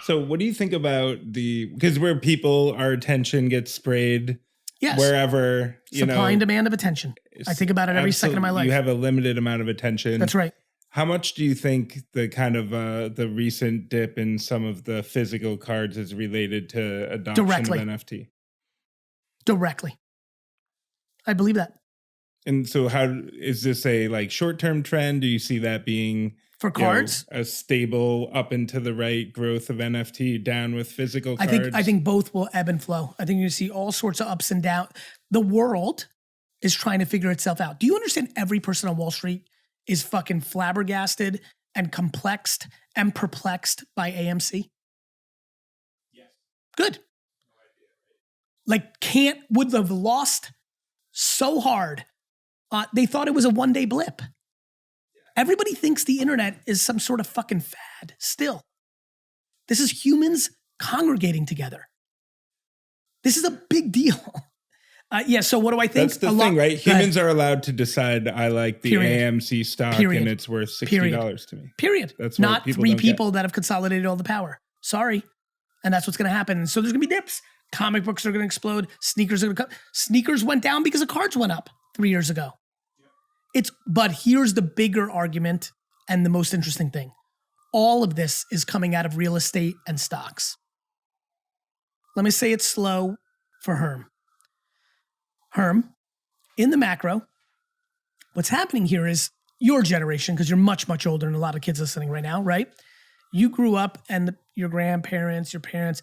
So what do you think about because where our attention gets sprayed Yes. wherever, supply and demand of attention. I think about it every second of my life. You have a limited amount of attention. That's right. How much do you think the kind of the recent dip in some of the physical cards is related to adoption of NFT? Directly. I believe that. And so how is this a short-term trend? Do you see that being for cards a stable up and to the right growth of NFT, down with physical cards? I think both will ebb and flow. I think you see all sorts of ups and downs. The world is trying to figure itself out. Do you understand every person on Wall Street is fucking flabbergasted and complexed and perplexed by AMC? Yes. Good. No idea, right? Would have lost so hard. They thought it was a one-day blip. Everybody thinks the internet is some sort of fucking fad still. This is humans congregating together. This is a big deal. So what do I think? That's the thing, right? Humans are allowed to decide, I like the AMC stock and it's worth $60 to me. Period. That's not three people that have consolidated all the power. Sorry. And that's what's going to happen. And so there's going to be dips. Comic books are going to explode. Sneakers are going to come. Sneakers went down because the cards went up 3 years ago. But here's the bigger argument and the most interesting thing. All of this is coming out of real estate and stocks. Let me say it slow for Herm. Herm, in the macro, what's happening here is your generation, because you're much, much older than a lot of kids listening right now, right? You grew up and your grandparents, your parents,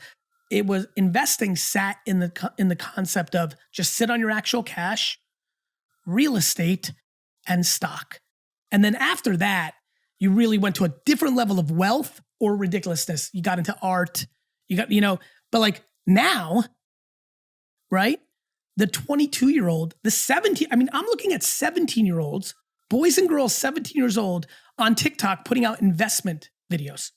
it was investing sat in the concept of just sit on your actual cash, real estate, and stock. And then after that, you really went to a different level of wealth or ridiculousness. You got into art, but now, right? The 22-year-old, the 17, I'm looking at 17-year-olds, boys and girls 17 years old on TikTok putting out investment videos.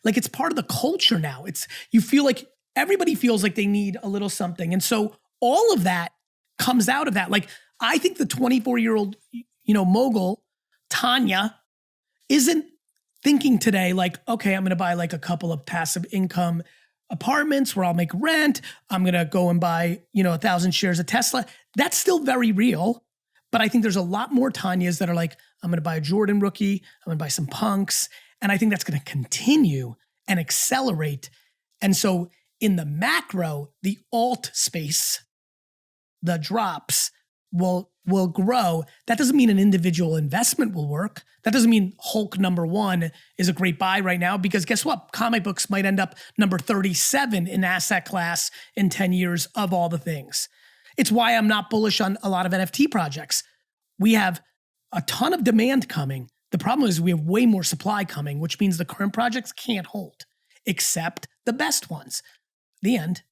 It's part of the culture now. You feel like everybody feels like they need a little something. And so all of that comes out of that. I think the 24-year-old, mogul, Tanya, isn't thinking today okay, I'm going to buy a couple of passive income apartments where I'll make rent. I'm going to go and buy, 1,000 shares of Tesla. That's still very real. But I think there's a lot more Tanyas that are I'm going to buy a Jordan rookie. I'm going to buy some punks. And I think that's going to continue and accelerate. And so in the macro, the alt space, the drops will grow. That doesn't mean an individual investment will work. That doesn't mean Hulk #1 is a great buy right now, because guess what? Comic books might end up number 37 in asset class in 10 years of all the things. It's why I'm not bullish on a lot of NFT projects. We have a ton of demand coming. The problem is we have way more supply coming, which means the current projects can't hold, except the best ones. The end.